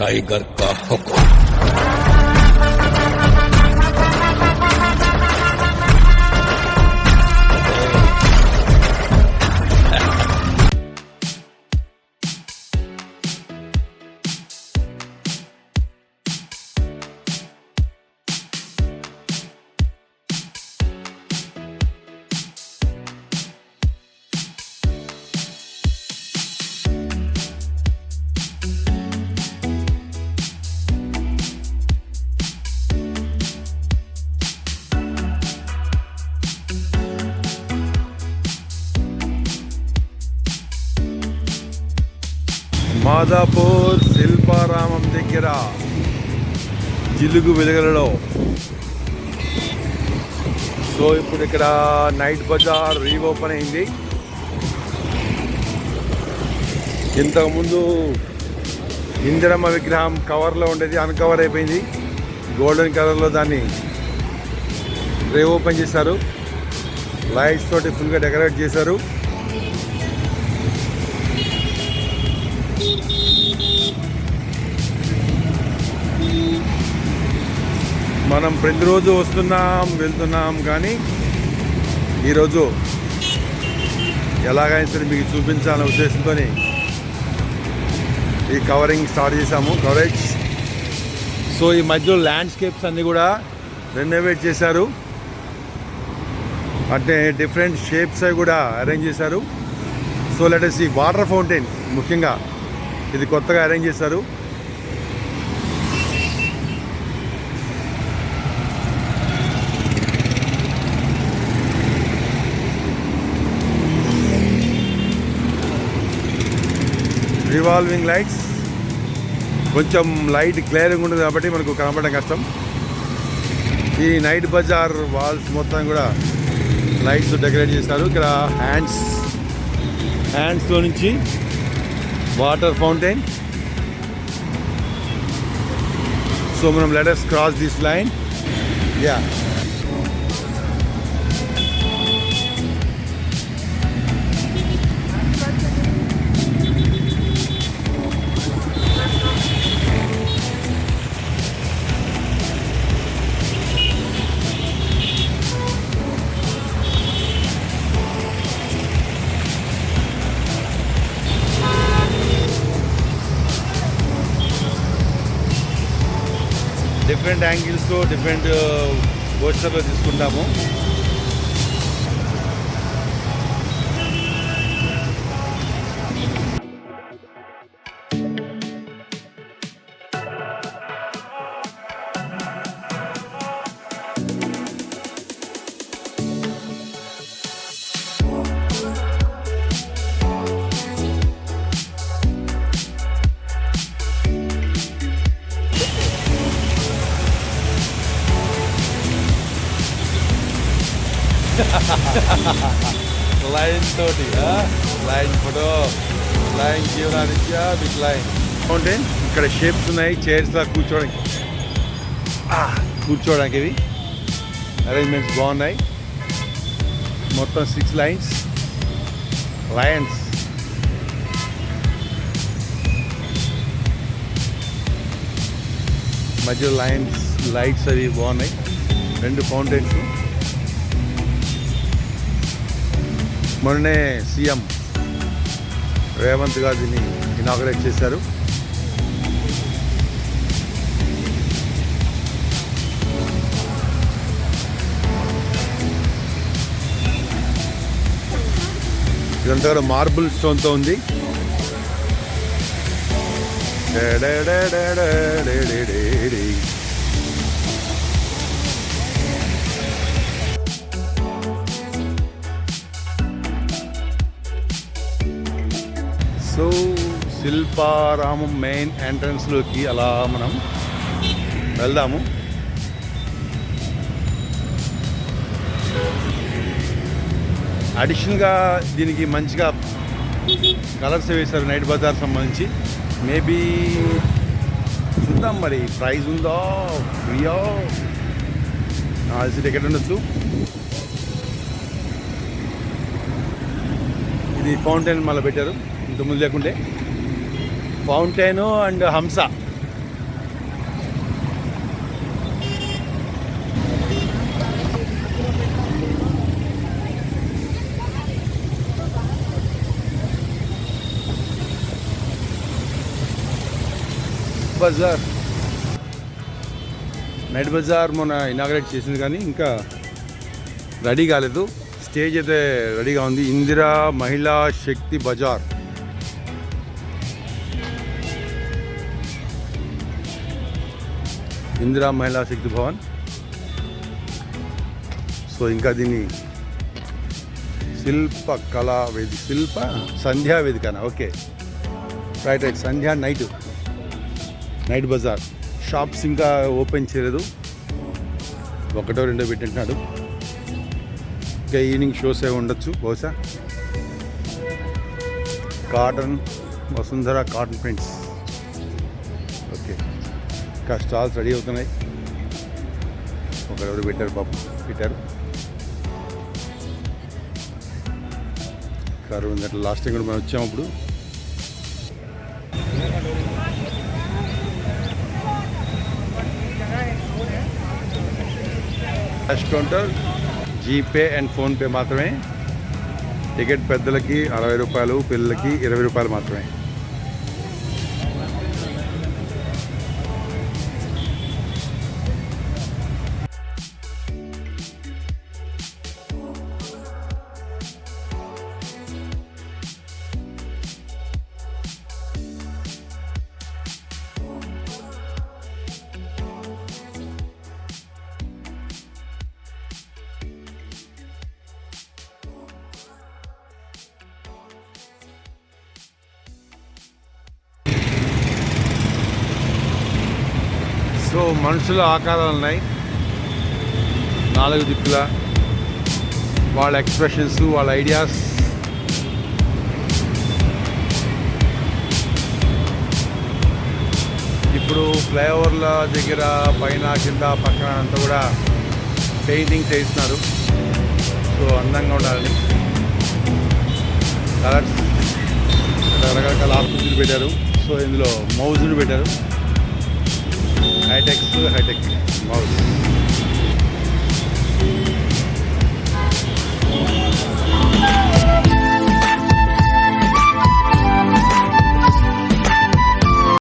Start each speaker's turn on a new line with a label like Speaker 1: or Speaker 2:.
Speaker 1: Tiger का हुक्म।
Speaker 2: మాదాపూర్ శిల్పారామం దగ్గర జిలుగు వెలుగులలో. సో ఇప్పుడు ఇక్కడ నైట్ బజార్ రీఓపెన్ అయింది. ఇంతకుముందు ఇందిరమ్మ విగ్రహం కవర్లో ఉండేది, అన్కవర్ అయిపోయింది. గోల్డెన్ కలర్లో దాన్ని రీఓపెన్ చేశారు. లైట్స్ తోటి ఫుల్గా డెకరేట్ చేశారు. మనం ప్రతిరోజు వస్తున్నాం వెళ్తున్నాం, కానీ ఈరోజు ఎలాగైనా సరే మీకు చూపించాలనే ఉద్దేశంతో ఈ కవరింగ్ స్టార్ట్ చేశాము, కవరేజ్. సో ఈ మధ్యలో ల్యాండ్స్కేప్స్ అన్నీ కూడా రెనోవేట్ చేశారు, అంటే డిఫరెంట్ షేప్స్ అవి కూడా అరేంజ్ చేశారు. So let us see water fountain ముఖ్యంగా ఇది కొత్తగా అరేంజ్ చేశారు. రివాల్వింగ్ లైట్స్, కొంచెం లైట్ క్లియరింగ్ ఉంటుంది కాబట్టి మనకు కనపడడం కష్టం. ఈ నైట్ బజార్ వాల్స్ మొత్తం కూడా లైట్స్ డెకరేట్ చేశారు. ఇక్కడ హ్యాండ్స్లో నుంచి వాటర్ ఫౌంటైన్. సో మనం let us cross this line. Yeah, different యాంగిల్స్లో డిఫరెంట్ పోస్టర్లో తీసుకుంటాము. లైన్ తోటి line photo, line Jeevanaditya big line fountain. ఇక్కడ షేప్స్ ఉన్నాయి, చైర్స్లా కూర్చోవడానికి ఇవి అరేంజ్మెంట్స్ బాగున్నాయి. మొత్తం 6 లైన్స్, లయన్స్. మధ్య లైన్స్, లైట్స్ అవి బాగున్నాయి. 2 ఫౌంటైన్స్. మొన్నే సీఎం రేవంత్ గారు దీన్ని ఇనాగరేట్ చేశారు. ఇదంతా కూడా మార్బుల్ స్టోన్తో ఉంది. సో శిల్పారామం మెయిన్ ఎంట్రన్స్లోకి అలా మనం వెళ్దాము. అడిషనల్గా దీనికి మంచిగా కలర్స్ వేశారు నైట్ బజార్ సంబంధించి. మేబీ చూద్దాం మరి, ప్రైజ్ ఉందో ఫ్రీయో టికెట్ ఉండొచ్చు. ఇది ఫౌంటైన్ మళ్ళీ పెట్టారు, ఇంతకుముందు లేకుంటే. ఫౌంటైను అండ్ హంస బజార్ మొన్న ఇనాగ్రేట్ చేసింది కానీ ఇంకా రెడీ కాలేదు. స్టేజ్ అయితే రెడీగా ఉంది. ఇందిరా మహిళా శక్తి బజార్. ఇందిరా మహిళా శక్తి భవన్. సో ఇంకా దీన్ని సంధ్యా వేదికనా? Okay, right. Sandhya night bazaar. Shops ఇంకా ఓపెన్ చేయలేదు, ఒకటో రెండో పెట్టింటున్నాడు. ఇంకా ఈవినింగ్ షోస్ ఏ ఉండొచ్చు బహుశా. Vasundhara cotton prints. ఓకే, ఇంకా స్టాల్స్ రెడీ అవుతున్నాయి. ఒకరెవరు పెట్టారు కారు ఉంది అట్లా. లాస్ట్ టైం కూడా మనం వచ్చాము. అప్పుడు cash counter, GPay and PhonePe మాత్రమే. టికెట్ పెద్దలకి 60 రూపాయలు, పిల్లలకి 20 రూపాయలు మాత్రమే. సో మనుషుల ఆకారాలు ఉన్నాయి 4 దిక్కుల. వాళ్ళ ఎక్స్ప్రెషన్స్, వాళ్ళ ఐడియాస్. ఇప్పుడు ఫ్లైఓవర్ల దగ్గర పైన కింద పక్కన అంతా కూడా పెయింటింగ్ చేస్తున్నారు. సో అందంగా ఉండాలని కలర్స్, రకరకాల ఆకృతులు పెట్టారు. సో ఇందులో మౌజులు పెట్టారు. హైటెక్ మౌజ్.